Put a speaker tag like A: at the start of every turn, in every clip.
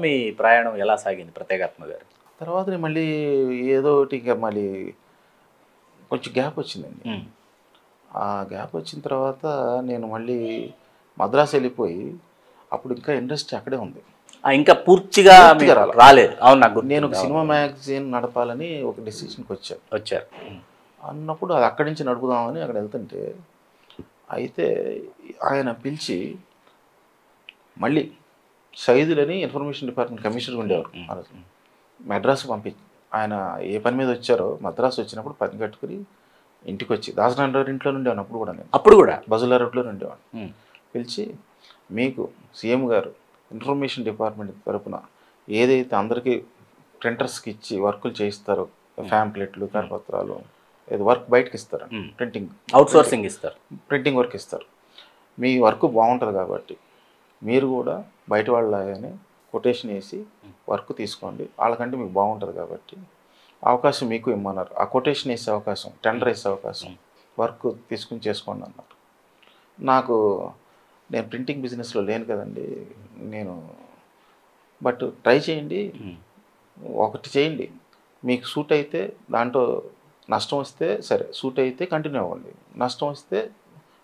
A: మీ ప్రయాణం ఎలా సాగింది ప్రత్యేగాత్మ గారు?
B: తర్వాత నేను మళ్ళీ ఏదో ఒకటి ఇక మళ్ళీ కొంచెం గ్యాప్ వచ్చిందండి. ఆ గ్యాప్ వచ్చిన తర్వాత నేను మళ్ళీ మద్రాసు వెళ్ళిపోయి అప్పుడు ఇంకా ఇండస్ట్రీ అక్కడే ఉంది.
A: ఇంకా పూర్తిగా
B: పూర్తిగా రాలే.
A: రాలేదు. అవును, నాకు గుర్తుంది.
B: నేను ఒక సినిమా మ్యాగజైన్ నడపాలని ఒక డెసిషన్కి
A: వచ్చారు.
B: అన్నప్పుడు అది అక్కడి నుంచి నడుపుదామని అక్కడ వెళ్తుంటే అయితే ఆయన పిలిచి మళ్ళీ సైదులని ఇన్ఫర్మేషన్ డిపార్ట్మెంట్ కమిషనర్ ఉండేవారు ఆ రోజు. మద్రాసు ఆయన ఏ పని మీద వచ్చారో మద్రాసు వచ్చినప్పుడు పని కట్టుకుని ఇంటికి వచ్చి దాసనారాయణ ఇంట్లో ఉండేవాడిని అప్పుడు కూడా. నేను
A: అప్పుడు కూడా
B: బజులా రోడ్లో ఉండేవాడిని. పిలిచి మీకు సీఎం గారు ఇన్ఫర్మేషన్ డిపార్ట్మెంట్ తరపున ఏదైతే అందరికీ ప్రింటర్స్కి ఇచ్చి వర్కులు చేయిస్తారో, ఫ్యాంప్లెట్లు, కరపత్రాలు, ఏదో వర్క్ బయటకి ఇస్తారు, ప్రింటింగ్
A: అవుట్సోర్సింగ్ ఇస్తారు,
B: ప్రింటింగ్ వర్క్ ఇస్తారు. మీ వర్క్ బాగుంటుంది కాబట్టి మీరు కూడా బయట వాళ్ళలాగానే కొటేషన్ వేసి వర్క్ తీసుకోండి, వాళ్ళకంటే మీకు బాగుంటుంది కాబట్టి అవకాశం మీకు ఇమ్మన్నారు. ఆ కొటేషన్ వేసే అవకాశం, టెండర్ వేసే అవకాశం, వర్క్ తీసుకుని చేసుకోండి అన్నారు. నేను ప్రింటింగ్ బిజినెస్లో లేను కదండి, బట్ ట్రై చేయండి, ఒకటి చేయండి, మీకు సూట్ అయితే దాంట్లో నష్టం వస్తే సరే, సూట్ అయితే కంటిన్యూ అవ్వండి, నష్టం వస్తే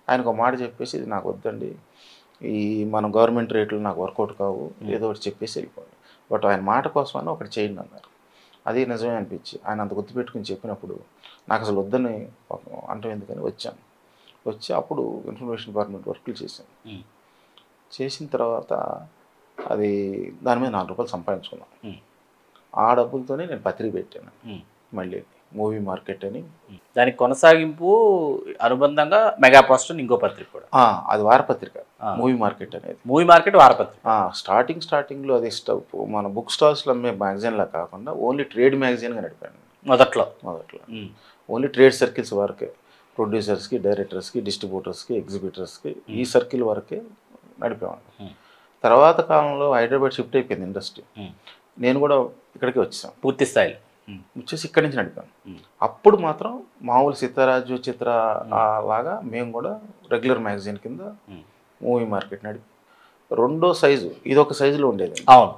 B: ఆయనకు ఒక మాట చెప్పేసి ఇది నాకు వద్దండి, మన గవర్నమెంట్ రేట్లు నాకు వర్కౌట్ కావు, ఏదో ఒకటి చెప్పేసి వెళ్ళిపోండి, బట్ ఆయన మాట కోసమని ఒకటి చేయండి అన్నారు. అది నిజమే అనిపించి ఆయన అంత గుర్తుపెట్టుకుని చెప్పినప్పుడు నాకు అసలు వద్దని అంటాం ఎందుకని వచ్చి అప్పుడు ఇన్ఫర్మేషన్ డిపార్ట్మెంట్ వర్క్లు చేశాను. చేసిన తర్వాత అది దాని మీద ₹4 సంపాదించుకున్నాను. ఆ డబ్బులతోనే నేను పత్రిక పెట్టాను మళ్ళీ, మూవీ మార్కెట్ అని.
A: దానికి కొనసాగింపు అనుబంధంగా మెగా పోస్ట్ ఇంకో పత్రిక కూడా.
B: అది వారపత్రిక, మూవీ మార్కెట్ అనేది.
A: మూవీ మార్కెట్ వారపత్రిక.
B: స్టార్టింగ్లో అది మన బుక్ స్టాల్స్లో అమ్మే మ్యాగజైన్లా కాకుండా ఓన్లీ ట్రేడ్ మ్యాగజైన్గా నడిపాను మొదట్లో. ఓన్లీ ట్రేడ్ సర్కిల్స్ వరకే, ప్రొడ్యూసర్స్కి, డైరెక్టర్స్కి, డిస్ట్రిబ్యూటర్స్కి, ఎగ్జిబిటర్స్కి, ఈ సర్కిల్ వరకే నడిపేవాడిని. తర్వాత కాలంలో హైదరాబాద్ షిఫ్ట్ అయిపోయింది ఇండస్ట్రీ. నేను కూడా ఇక్కడికి వచ్చాను
A: పూర్తి స్థాయిలో.
B: వచ్చేసి ఇక్కడి నుంచి నడిపాను. అప్పుడు మాత్రం మామూలు సీతారాజు చిత్ర లాగా మేము కూడా రెగ్యులర్ మ్యాగజైన్ కింద మూవీ మార్కెట్ నడిపి రెండో సైజు, ఇది ఒక సైజులో ఉండేది.
A: అవును,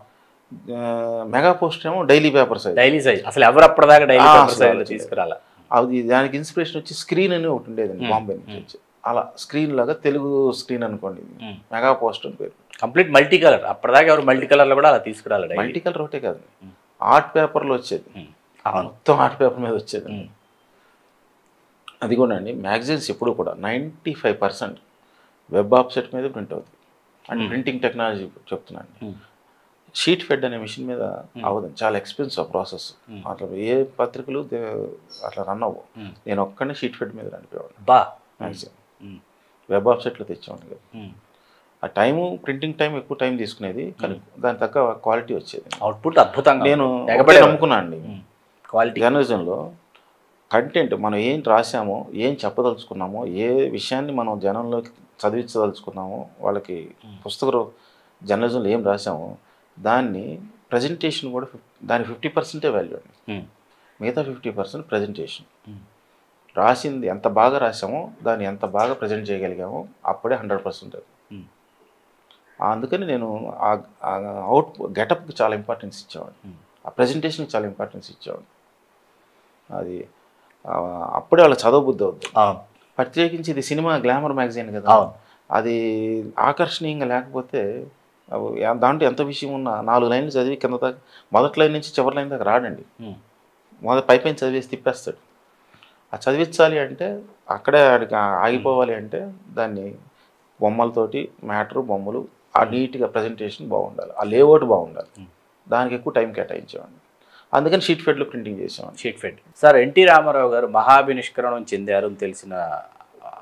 B: మెగా పోస్ట్ ఏమో daily paper size.
A: Daily size అసలు ఎవరు అప్పటిదాకా డైలీ పేపర్ సైజ్ తీసుకురాలా.
B: అది దానికి ఇన్స్పిరేషన్ వచ్చి స్క్రీన్ అని ఒకటి ఉండేదండి బాంబే నుంచి వచ్చి, అలా స్క్రీన్ లాగా తెలుగు స్క్రీన్ అనుకోండి, మెగా పోస్ట్ అని పేరు.
A: కంప్లీట్ మల్టీ కలర్, అప్పటిదాకా ఎవరు మల్టీ కలర్లో కూడా అలా తీసుకురాలి.
B: మల్టీ కలర్ ఒకటే కాదు, ఆర్ట్ పేపర్లో వచ్చేది, మొత్తం ఆర్ట్ పేపర్ మీద వచ్చేది. అది కూడా అండి మ్యాగజైన్స్ ఎప్పుడు కూడా 95% వెబ్ ఆఫ్సెట్ మీద ప్రింట్ అవుతుంది. అంటే ప్రింటింగ్ టెక్నాలజీ చెప్తున్నాను. షీట్ ఫెడ్ అనే మిషన్ మీద అవ్వదండి, చాలా ఎక్స్పెన్సివ్ ప్రాసెస్. అట్లా ఏ పత్రికలు అట్లా రన్ అవ్వవు. నేను ఒక్కడే షీట్ ఫెడ్ మీద నడిపేవాడిని మ్యాగజైన్. వెబ్ ఆఫ్సెట్లో తెచ్చేవాడిని కదా. ఆ టైము, ప్రింటింగ్ టైం ఎక్కువ టైం తీసుకునేది, కానీ దాని తగ్గ క్వాలిటీ వచ్చేది,
A: అవుట్పుట్ అద్భుతంగా.
B: నేను నమ్ముకున్నాను అండి క్వాలిటీ. జర్నలిజంలో కంటెంట్ మనం ఏం రాసామో, ఏం చెప్పదలుచుకున్నామో, ఏ విషయాన్ని మనం జనంలోకి చదివించదలుచుకున్నామో, వాళ్ళకి పుస్తకం జర్నలిజంలో ఏం రాసామో దాన్ని ప్రజెంటేషన్ కూడా దాని 50% వాల్యూ అండి, మిగతా 50% ప్రజెంటేషన్. రాసింది ఎంత బాగా రాసామో దాన్ని ఎంత బాగా ప్రజెంట్ చేయగలిగామో అప్పుడే 100%. అందుకని నేను గెటప్కి చాలా ఇంపార్టెన్స్ ఇచ్చేవాడిని, ఆ ప్రజెంటేషన్కి చాలా ఇంపార్టెన్స్ ఇచ్చేవాడిని. అది అప్పుడే వాళ్ళ చదవబుద్ధి అవుతుంది. ప్రత్యేకించి ఇది సినిమా గ్లామర్ మ్యాగజైన్ కదా, అది ఆకర్షణీయంగా లేకపోతే దాంట్లో ఎంత విషయం ఉన్నా 4 లైన్లు చదివి కింద దాకా, మొదటి లైన్ నుంచి చివరి లైన్ దాకా రాడండి, పైపైన చదివేసి తిప్పేస్తాడు. ఆ చదివించాలి అంటే అక్కడే ఆగిపోవాలి అంటే దాన్ని బొమ్మలతోటి, మ్యాటరు, బొమ్మలు, ఆ నీట్గా ప్రజెంటేషన్ బాగుండాలి, ఆ లేఅవుట్ బాగుండాలి, దానికి ఎక్కువ టైం కేటాయించేవాడిని. అందుకని షీట్ ఫెడ్లో ప్రింటింగ్ చేసేవాడిని.
A: Sheet fed. Sir, N T Rama Rao గారు మహాభినిష్కరణం చెందారు అని తెలిసిన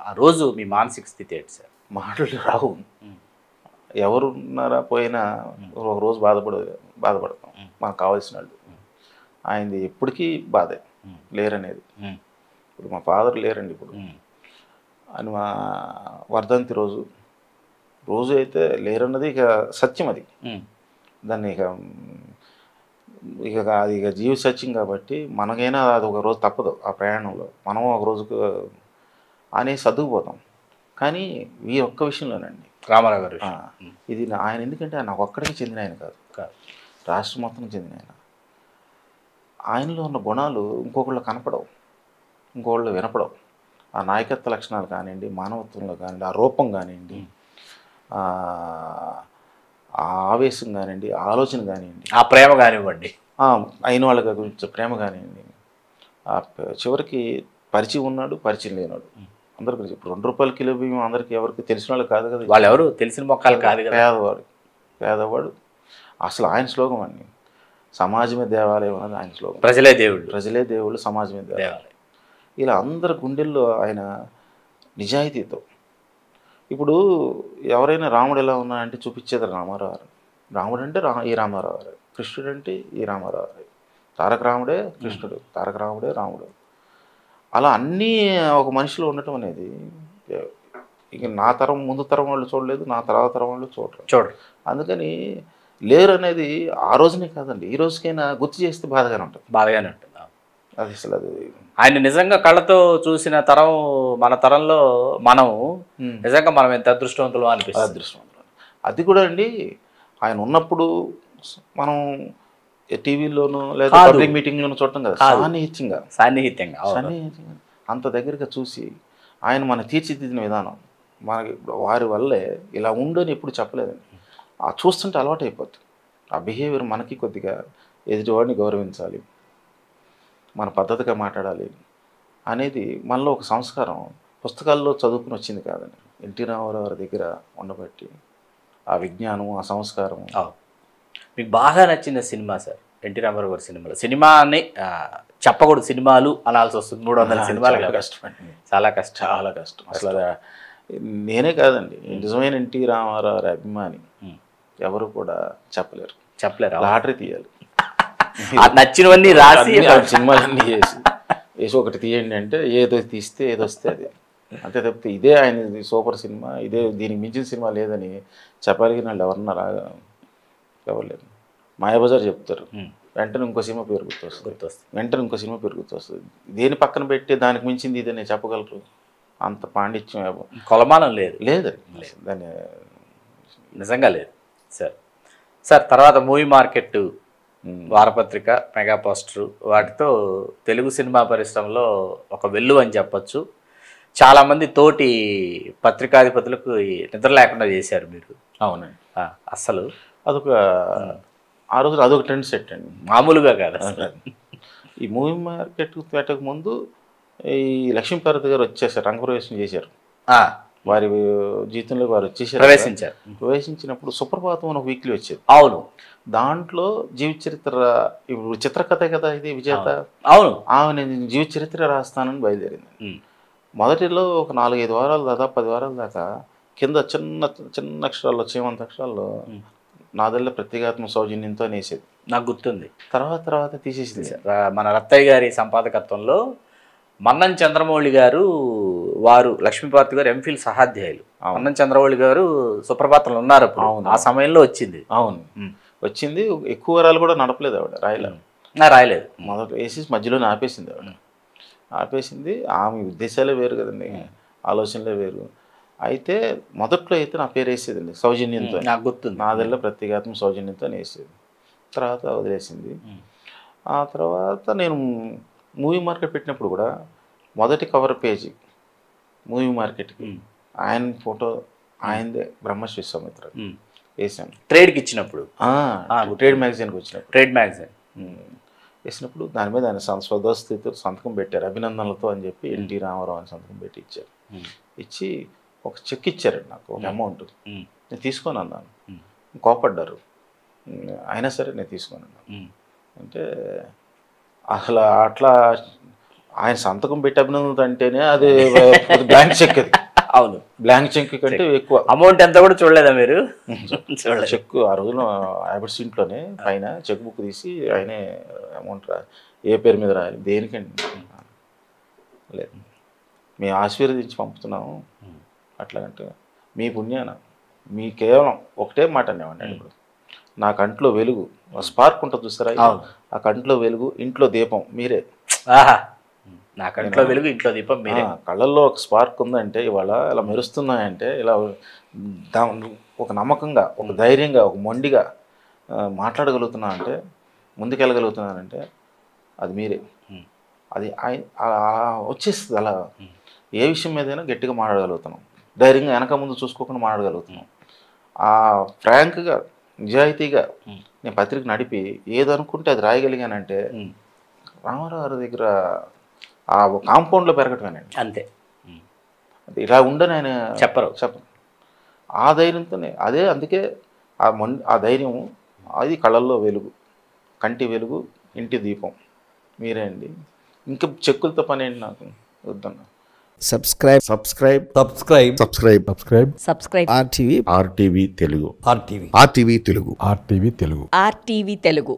A: ఆ రోజు మీ మానసిక స్థితి ఏంటి సార్?
B: మాటలు రావు, ఎవరున్నారా పోయినా ఒక రోజు బాధపడతాం, మనకు కావాల్సిన వాళ్ళు. ఆయనది ఎప్పటికీ బాధే, లేరనేది. ఇప్పుడు మా ఫాదర్ లేరండి ఇప్పుడు, అని మా వర్ధంతి రోజు అయితే లేరన్నది ఇక సత్యం. అది దాన్ని అది జీవ సత్యం కాబట్టి మనకైనా అది ఒక రోజు తప్పదు, ఆ ప్రయాణంలో మనం ఒక రోజుకు అనేసి సర్దుకుపోతాం. కానీ ఈ ఒక్క విషయంలోనండి
A: రామారావు గారు,
B: ఇది ఆయన ఎందుకంటే నాకు ఒక్కడికి చెందిన ఆయన కాదు, రాష్ట్రం మొత్తం చెందిన ఆయన. ఆయనలో ఉన్న గుణాలు ఇంకొకళ్ళు కనపడవు, ఇంకొకళ్ళు వినపడవు. ఆ నాయకత్వ లక్షణాలు కానివ్వండి, మానవత్వంలో కానివ్వండి, ఆ రూపం కానివ్వండి, ఆ ఆవేశం కానివ్వండి, ఆలోచన కానివ్వండి,
A: ఆ ప్రేమ కానివ్వండి,
B: అయిన వాళ్ళ గురించి ప్రేమ కానివ్వండి, చివరికి పరిచయం ఉన్నాడు, పరిచయం లేనాడు అందరికీ. ఇప్పుడు 2 రూపాయల కిలో బియ్యం అందరికీ ఎవరికి తెలిసిన వాళ్ళు కాదు కదా,
A: వాళ్ళు ఎవరు తెలిసిన మొక్కలు కాదు కదా,
B: పేదవాడు. అసలు ఆయన శ్లోకం అండి, సమాజమే దేవాలయం అన్నది ఆయన శ్లోకం.
A: ప్రజలే దేవుళ్ళు,
B: ప్రజలే దేవుళ్ళు, సమాజమే దేవాలయం. ఇలా అందరి గుండెల్లో ఆయన నిజాయితీతో. ఇప్పుడు ఎవరైనా రాముడు ఎలా ఉన్నాడంటే చూపించేది రామారావు గారు. రాముడు అంటే ఈ రామారావు గారు, కృష్ణుడు అంటే ఈ రామారావు గారు, తారక రాముడే కృష్ణుడు, తారక రాముడే రాముడు. అలా అన్నీ ఒక మనిషిలో ఉండటం అనేది ఇక నా తరం ముందు తరం వాళ్ళు చూడలేదు, నా తర్వాత తరం వాళ్ళు చూడరు. అందుకని లేరు అనేది ఆ రోజునే కాదండి, ఈ రోజుకైనా గుర్తు చేస్తే బాధగానే ఉంటుంది. అది అసలు అది
A: ఆయన నిజంగా కళ్ళతో చూసిన తరం, మన తరంలో మనం నిజంగా మనం ఎంత అదృష్టవంతులు అనిపిస్తుంది.
B: అదృష్టవంతులు. అది కూడా అండి, ఆయన ఉన్నప్పుడు మనం టీవీలోనూ లేదా పబ్లిక్ మీటింగ్లోనూ చూడటం కదా, సాన్నిహిత్యంగా అంత దగ్గరగా చూసి ఆయన మన తీర్చిదిద్దిన విధానం మనకి వారి వల్లే ఇలా ఉండని ఎప్పుడు చెప్పలేదండి. ఆ చూస్తుంటే అలవాటు అయిపోతుంది. ఆ బిహేవియర్ మనకి కొద్దిగా ఎదుటివాడిని గౌరవించాలి, మన పద్ధతిగా మాట్లాడాలి అనేది మనలో ఒక సంస్కారం పుస్తకాల్లో చదువుకుని వచ్చింది కాదండి. ఎన్టీ రామారావు గారి దగ్గర ఉండబట్టి ఆ విజ్ఞానం, ఆ సంస్కారం.
A: మీకు బాగా నచ్చిన సినిమా సార్ ఎన్టీ రామారావు గారి సినిమాలో? సినిమాని చెప్పకూడదు, సినిమాలు అనాల్సి వస్తుంది, 300 సినిమాలు.
B: కష్టం అండి,
A: చాలా కష్టం,
B: చాలా కష్టం. అసలు నేనే కాదండి, నిజమైన ఎన్టీ రామారావు గారి అభిమాని ఎవరు కూడా చెప్పలేరు. లాటరీ తీయాలి,
A: నచ్చినవన్నీ రాసి
B: సినిమాలన్నీ వేసి ఒకటి తీయండి అంటే ఏదో తీస్తే ఏదో వస్తే అది అంతే తప్పితే ఇదే ఆయన సూపర్ సినిమా, ఇదే దీనికి మించిన సినిమా లేదని చెప్పగలిగిన వాళ్ళు ఎవరన్నా రాగా ఎవరు లేరు. మాయాబజార్ చెప్తారు, వెంటనే ఇంకో సినిమా పేరు గుర్తొస్తుంది, వెంటనే ఇంకో సినిమా పేరు గుర్తొస్తుంది. దేని పక్కన పెట్టి దానికి మించింది ఇదని చెప్పగలరు, అంత పాండిత్యం
A: కొలమానం లేదు
B: దాన్ని
A: నిజంగా లేదు సార్. తర్వాత మూవీ మార్కెట్, వారపత్రిక, మెగా పోస్టరు, వాటితో తెలుగు సినిమా పరిశ్రమలో ఒక వెల్లు అని చెప్పచ్చు. చాలామంది తోటి పత్రికాధిపతులకు నిద్ర లేకుండా చేశారు మీరు.
B: అవునండి.
A: అసలు
B: ఆ రోజు అదొక ట్రెండ్ సెట్ అండి,
A: మామూలుగా కాదు.
B: ఈ మూవీ మార్కెట్ పెట్టక ముందు ఈ లక్ష్మీపార్వతి గారు వచ్చేసారు, రంగప్రవేశం చేశారు. వారి జీవితంలో వారు వచ్చేసారు, ప్రవేశించినప్పుడు సుప్రభాతం అని ఒక వీక్లీ వచ్చేది.
A: అవును,
B: దాంట్లో జీవిత చరిత్ర, ఇప్పుడు చిత్రకథ కదా ఇది విజేత.
A: అవును,
B: నేను జీవిత చరిత్ర రాస్తానని బయలుదేరింది. మొదటిలో ఒక 4-5 వారాలు, దాదాపు 10 వారాల దాకా కింద చిన్న చిన్న అక్షరాల్లో, చేమంత అక్షరాల్లో నాదెల్ల ప్రత్యేగాత్మ సౌజన్యంతో అనేసేది, నాకు గుర్తుంది. తర్వాత తీసేసింది.
A: మన రత్తయ్య గారి సంపాదకత్వంలో మన్నం చంద్రమౌళి గారు, వారు లక్ష్మీపార్వతి గారు ఎంఫిల్ సహాధ్యాయులు. మన్నం చంద్రమౌళి గారు సుప్రభాతంలో ఉన్నారు ఆ సమయంలో వచ్చింది.
B: అవును, వచ్చింది. ఎక్కువ వారాలు కూడా నడపలేదు ఆవిడ,
A: రాయలేదు.
B: మొదట వేసి మధ్యలోనే ఆపేసింది ఆవిడ. ఆపేసింది. ఆమె ఉద్దేశాలే వేరు కదండి, ఆలోచనలే వేరు. అయితే మొదట్లో అయితే నా పేరు వేసేదండి సౌజన్యంతో,
A: నాకు గుర్తుంది,
B: నాదెల్ల ప్రత్యేగాత్మ సౌజన్యంతో వేసేది. తర్వాత వదిలేసింది. ఆ తర్వాత నేను మూవీ మార్కెట్ పెట్టినప్పుడు కూడా మొదటి కవర్ పేజీ మూవీ మార్కెట్కి ఆయన ఫోటో, ఆయనదే, బ్రహ్మశ్రీ విశ్వామిత్ర వేసాను.
A: ట్రేడ్కి ఇచ్చినప్పుడు,
B: ట్రేడ్ మ్యాగజైన్కి వచ్చినప్పుడు,
A: ట్రేడ్ మ్యాగజైన్
B: వేసినప్పుడు దాని మీద ఆయన స్వదస్థితితో సంతకం పెట్టారు, అభినందనలతో అని చెప్పి ఎన్టీ రామారావు అని సంతకం పెట్టి ఇచ్చారు. ఇచ్చి ఒక చెక్ ఇచ్చారండి నాకు, ఒక అమౌంట్. నేను తీసుకొని అన్నాను, కోపడ్డారు. అయినా సరే నేను తీసుకొని అన్నాను. అంటే అసలు అట్లా ఆయన సంతకం పెట్టి అభినందనలు అంటేనే అది బ్లాంక్ చెక్. అది
A: అవును,
B: బ్లాంక్ చెక్ కంటే ఎక్కువ
A: అమౌంట్ ఎంత కూడా చూడలేదా మీరు?
B: చెక్ ఆ రోజున హ్యాబిట్స్ ఇంట్లోనే పైన చెక్ బుక్ తీసి ఆయనే అమౌంట్ ఏ పేరు మీద రాయాలి, దేనికండి? లేదు, మేము ఆశీర్వదించి పంపుతున్నాము. అట్లాగంటే మీ పుణ్యాన మీ కేవలం ఒకటే మాట అనేవాడిని. ఇప్పుడు నా కంట్లో వెలుగు, స్పార్క్ ఉంటుంది చూస్తారా, ఆ కంట్లో వెలుగు, ఇంట్లో దీపం మీరే.
A: నా కంట్లో వెలుగు, ఇంట్లో దీపం మీరే.
B: కళ్ళల్లో ఒక స్పార్క్ ఉందంటే, ఇవాళ ఇలా మెరుస్తున్నాయంటే, ఇలా ఒక నమ్మకంగా, ఒక ధైర్యంగా, ఒక మొండిగా మాట్లాడగలుగుతున్నానంటే, ముందుకెళ్ళగలుగుతున్నానంటే అది మీరే. అది వచ్చేస్తుంది అలా. ఏ విషయం మీదైనా గట్టిగా మాట్లాడగలుగుతున్నాం, ధైర్యంగా వెనక ముందు చూసుకోకుండా మాట్లాడగలుగుతున్నాం. ఫ్రాంక్గా, నిజాయితీగా నేను పత్రిక నడిపి ఏదనుకుంటే అది రాయగలిగానంటే రామారావు గారి దగ్గర ఆ కాంపౌండ్లో పెరగటమేనండి.
A: అంతే.
B: ఇలా ఉండని ఆయన
A: చెప్పరు.
B: ఆ ధైర్యంతోనే అందుకే ఆ ధైర్యం, అది కళ్ళల్లో వెలుగు, కంటి వెలుగు, ఇంటి దీపం మీరే అండి. ఇంకా చెక్కులతో పని ఏంటి నాకు వద్దన్న.
C: Subscribe RTV
D: RTV Telugu.
C: RTV Telugu.
D: RTV Telugu.